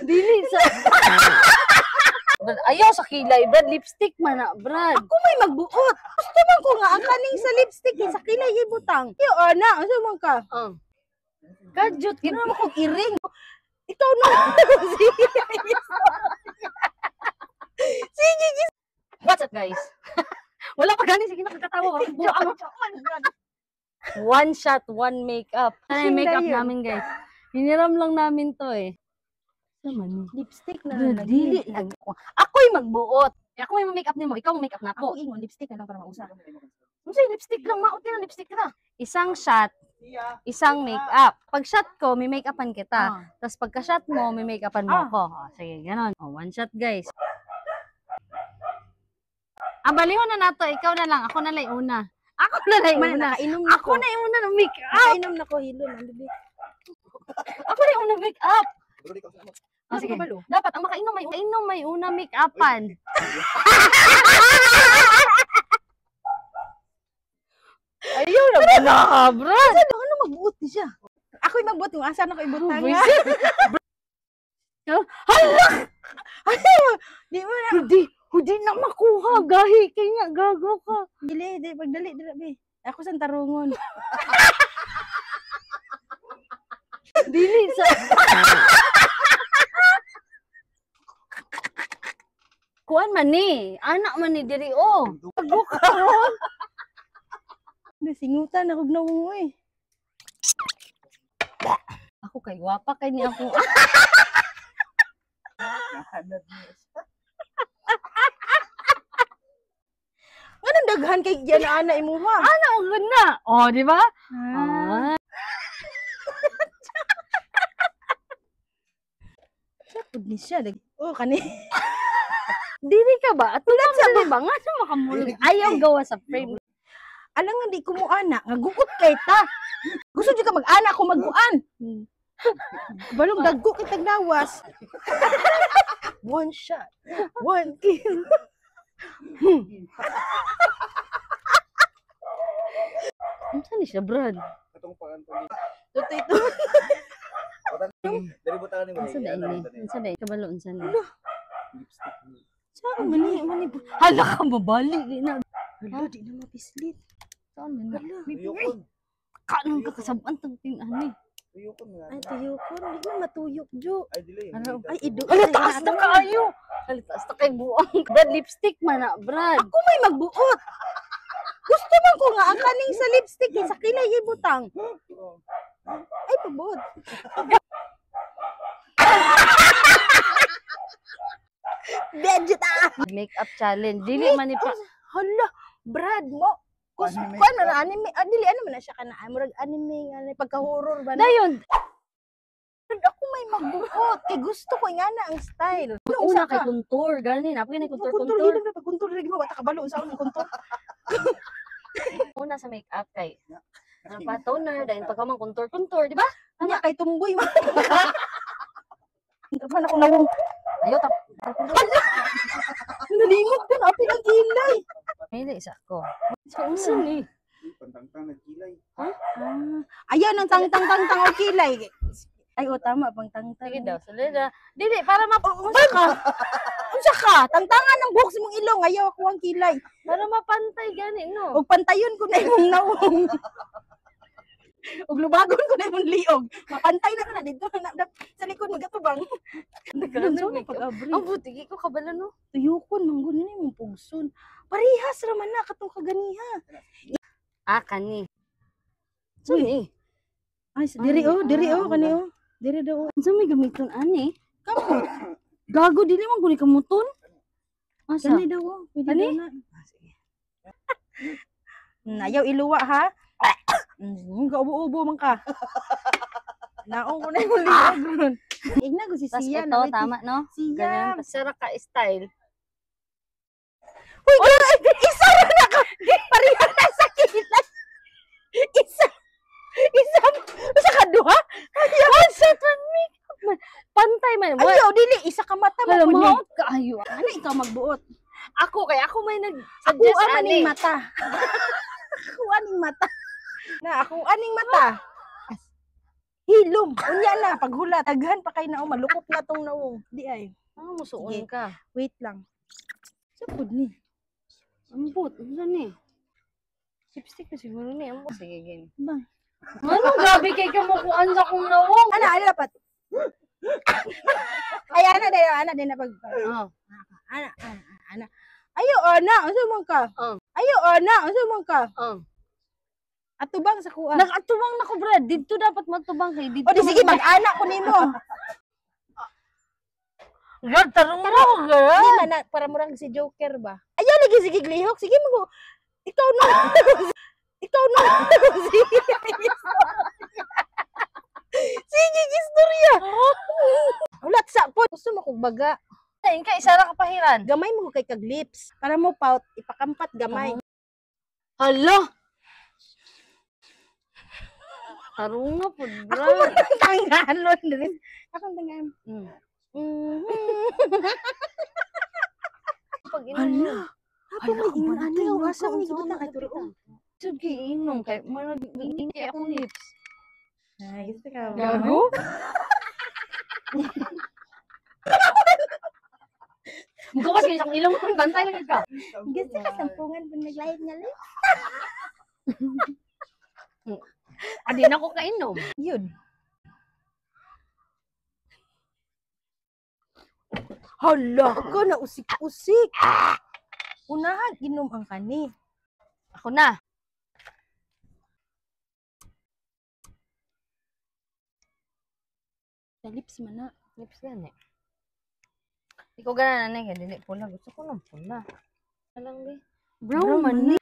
Dili sa Brad, ayaw sa kilay, Brad, lipstick man na, Brad. Ako may magbuot. Gusto man ko nga ang kaning sa lipstick sa kilay ibutang. Yo ana, asa man ka? Kadyot, Ginawa mo kong iring. Ikaw na. Sige. What's up, guys? Wala pa gani, sige nakakatawa. One shot, one makeup. Ano yung makeup namin, guys? Hiniram lang namin to eh. Naman Lipstick na lang. Dili lang. Ako'y magbuot. Ako may makeup nimo, ikaw may makeup na Ako po. ingon lipstick na lang para mausa. Kasi lipstick lang, maot na lipstick na. Isang shot, isang makeup. Pag shot ko, may makeupan kita. Tapos pagka shot mo, may makeupan mo ako. Sige, ganon. One shot, guys. Balihon na nato, ikaw na lang. Ako na lang una. Ako na lang una. Ako na yung una ng makeup. Nakainom na ko hilo. Ako na yung una makeup. Sige. Dapat ang makainom may una make-upan. Ayaw naman na, bro. Ano magbuot ni siya? Ako'y magbuot yung asa na ko ibutang nga. Hala! Di mo na. Hindi na makuha. Gahi kay nga, gago ka. Dili, pagdali, dili. Ako sa tarungon. Dili sa... Kuan man ni, anak man ni diri o. Gago ka ron. Singutan ako na mo eh. Ako kay gwapa kay ni ako. Anong daghan kay diyan na ana imuha? Ana og ganda. Oh, di ba? Sapod ni siya. Oh, kani. Dili ka ba? At tulad sa ba nga sa makamuli. Ayaw gawa sa frame. Alam nga di ko mo ana, nga gugot kay ta. Gusto di ka mag-ana ko mag-uan. Balong dagko kitag lawas. One shot, one kill. Unsa ni siya, Brad? Katong paantali. Tutoy. Dari butangan ni mo. Unsa dai ni? Unsa dai kabalo unsa ni? Lipstick ni. Saan mani? Hala ka mabali na. Hala, di na mapislit. Saan man? Tuyokon. Kanang kakasaban tang tinani. Tuyokon nga. Ay, tuyokon. Di na matuyok, Jo. Ay, dili. Ay, ido. Hala, taas na kaayo. Hala, taas na kay buang. Brad, lipstick man na, Brad. Ako may magbuot. Gusto man ko nga ang kaning sa lipstick sa kilay ibutang. Ay, pabot. Bedjita! Makeup challenge. Dili man ni pa. Hala, Brad mo. Anime. Paano na anime? Dili, ano man na siya ka na? Murag anime nga na pagka-horror ba na? Dayon. Ako may magbuot. Kay gusto ko nga na ang style. Una kay contour, gani na kay Kuntur, contour. hilang na pag-kuntur. Lagi mo, bata kabalo sa akong kuntur. Una sa makeup kay pa toner, dahil pagka mang contour, di ba? Kanya kay tumboy man. Kapan ako nawong. Ayaw tap. Nalingot ka na, pinag-ilay. Pili isa ko. Unsa ni? Pantangtang nagkilay. Ayan ang tang-tang-tang-tang o kilay. Ay, o tama, pang tang-tang. Sige daw, salida. Dili, para Unsa ka? Unsa ka? Tangtangan ng buhok sa mong ilong. Ayaw ako ang kilay. para mapantay gani, no? O pantayon ko na imong nawong. O lubagon ko na imong liog. Mapantay na ka na dito na sa likod magatubang. Nagkaroon ng pag-abri. Ang butigi ko kabala, no? Tuyokon, manggunin na imong pugson. Parihas raman na katong kaganiha. Kani. So ni. Ay, diri kani o. Diri daw. Unsa may gamiton ani? Kamot. Gago dili man guni kamuton. Asa? Kani daw o. Pwede Kani? daw na. Ayaw iluwa ha. Kaubo-ubo man ka. Naong ko na yung liog ron. Igna ko si Tas Siya. ito, tama, no? Siya. Ganyan. Sara ka style. Uy, isa na ka. Parihas na sa kilay. Isa ka duha? One shot, one makeup man. Pantay man. Ayaw, dili. Isa ka mata mo. Alam kundi. mo, kaayo. Ano ikaw magbuot? Ako may Ako nag-suggest aning ani. mata. Ako aning mata. Na, ako aning mata. Hilom. Unya na paghula daghan pa kay naong malukop na tong naong. Di ay. Ano musuon Sige. ka? Wait lang. Sapod ni. Ambot, ano ni? Lipstick na siguro ni. Ambot. Sige, game. Ba. Ano, grabe kay kamukuan sa kong nawong. Ana dapat. Ay ana din na pag. Oh. Ana. Ayo ana, unsa man ka? Ayo ana, unsa man ka? Atubang sa kuan. Nag-atubang na ko, Brad. Dito dapat matubang kay dito. O di sige mag-ana ko nimo. Brad, tarong mo ko, girl. Di man na para murag si Joker ba? Ayo lagi sige glihok. Sige mo. Ikaw na. Ikaw na. Sige istorya. Ulat sa po. Gusto mo kog baga. Ayun ka, isa ra ka pahiran. Gamay mo kay kag lips. Para mo pout, ipakampat gamay. Hala! Tarong na po, Ako Brad. magtanggalon rin. Ako tanggalon. Pag inom. Ako may inaanaw. Asa mo nigibot na kay Turo? Sige, inom. Kaya hindi akong lips. Ay, gusto ka ba? Gago? Bukas kayo sa ilong kong bantay lang ka. Gusto ka sampungan pag naglayad nga lips? Adi na ko kainom. Yun. Hala, ka na usik-usik. Unahan, inom ang kani. Ako na. Sa lips man na. Lips yan eh. Ikaw gana na kaya dili pula. Gusto ko ng pula. Alang di. Brown man ni.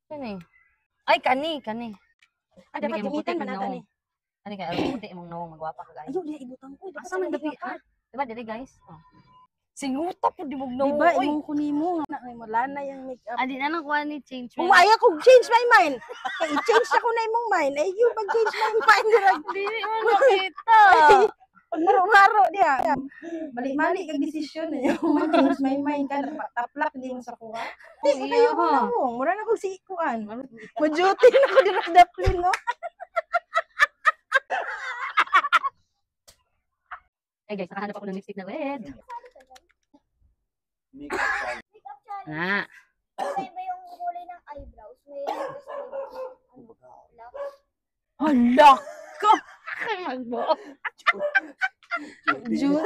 Kani. Ay, kani. Ah, dapat Bigay mo gamitan puti man kag nata nawong. ni. Ano kaya? Alam puti mong nawong magwapa ka guys. Ayaw, di ibutang ko. Asa man dapat ah? Diba dili guys? Oh. Singuta po di mong nawong. Diba, Uy. imong kunimo nga na malana yung makeup. Adi na nang kuha ni change. Umaya ko change my mind. Kay i-change ako na imong mind. Ay, you mag-change my mind. Dili mo nakita. Pag maro-maro diya. Mali-mali kag desisyon niya. Mag-change my mind ka. Taplak din sa kuha. Di, kayo ko na mo. Mura na kong sikuan. Majuti na ko din ang daplin, no? Ay guys, nakahanap ako ng lipstick na red. Makeup challenge. Ah. May iba yung kulay ng eyebrows. May black. Hala ka! Magbo. June.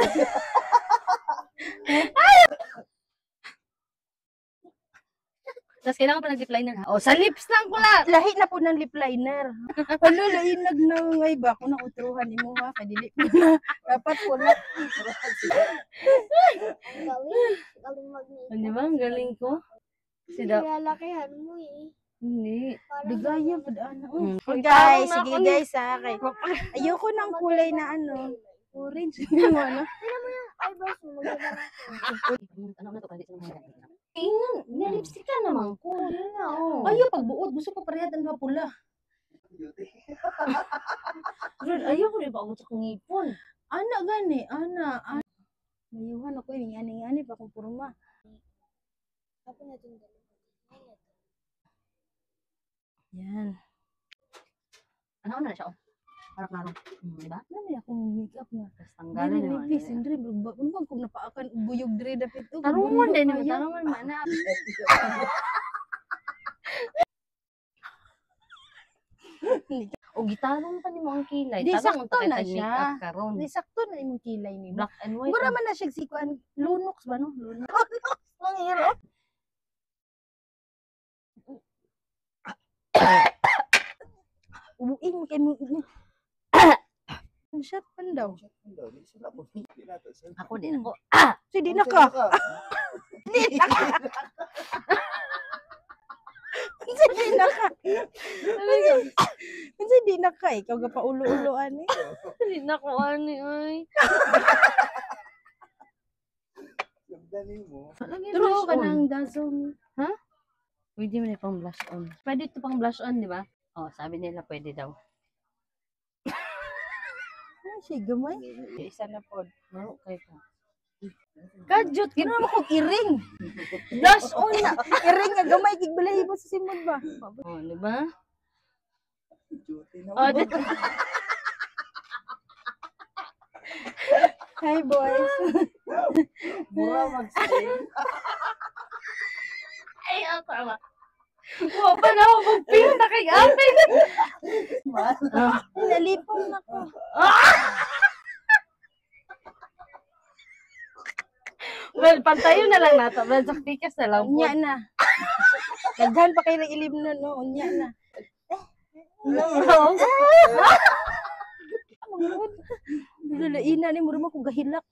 Tapos kailangan pa nag-lip liner ha. Oh, sa lips lang ko lang. Lahi na po ng lip liner. Hala, lainag na ngay ba? Kung nautruhan mo ha, kadili mo na. Dapat po na. Ang gawin. Galing mag-makeup. Di ba? Ang galing ko. Si da. Lalakihan mo eh. Hindi. Parang Ligaya ganyan. pa ano. Pag Guys, tawag na sige ako ni- guys ha. Kay, ayoko ng kulay na ano. Orange. Yung ano. Eyebrows mo. Maganda na. Ano na to? Pwede sa mga tingnan. Nilipstick ka naman ko. Yun na oh. Ayaw pagbuot. Gusto ko parehas ang pula. Girl, ayaw ko rin ba ako sa ngipon. Ana gani. Ana. Mayuhan ako yung ani-ani pa kung purma. Tapos na itong dalawa. Yan. Ano na siya oh. Harap-harap. Di ba? Ano akong makeup na. Tapos tanggalin Dili yung ni please, Indre, ano bang kung napaakan buyog dre dapat ito? Tarungan din naman. Tarungan man na. O gitarong pa ni mo ang kilay. Di, Tarong sakto na makeup siya. karon. Di sakto na imong kilay ni. Black and white. Mura man na siya sikuan lunox ba no? Lunox. Ang hiro. Umuing mo kay mo. Ang shot pan daw. Sila po. Hindi natin. Ako din ako. Si di na ka. Si di na ka. Si di na ka. Ikaw ga pa ulo-uloan eh. Hindi na ko ani ay. Nagdali mo. Turo ka ng dasong. Pwede mo na pang blush on. Pwede ito pang blush on, di ba? Oh, sabi nila pwede daw. Ay, siya gamay. Isa na po. Maro kay ka. Kadyot, ginawa mo kong iring. Blush on na. Iring nga gamay, kigbalahibo sa simod ba? Oh, di ba? Duty na Oh, mo. Hi, boys. Mura mag-stay. Ay, tama. Wa pa na ako mag-feel na kay ate. Nalipong na ko. Well, pantayo na lang nato. Well, sa tikas na lang po. Unya na. Daghan pa kayo ng ilim na, no? Unya na. Lalaina ni, mura mo kong gahilak.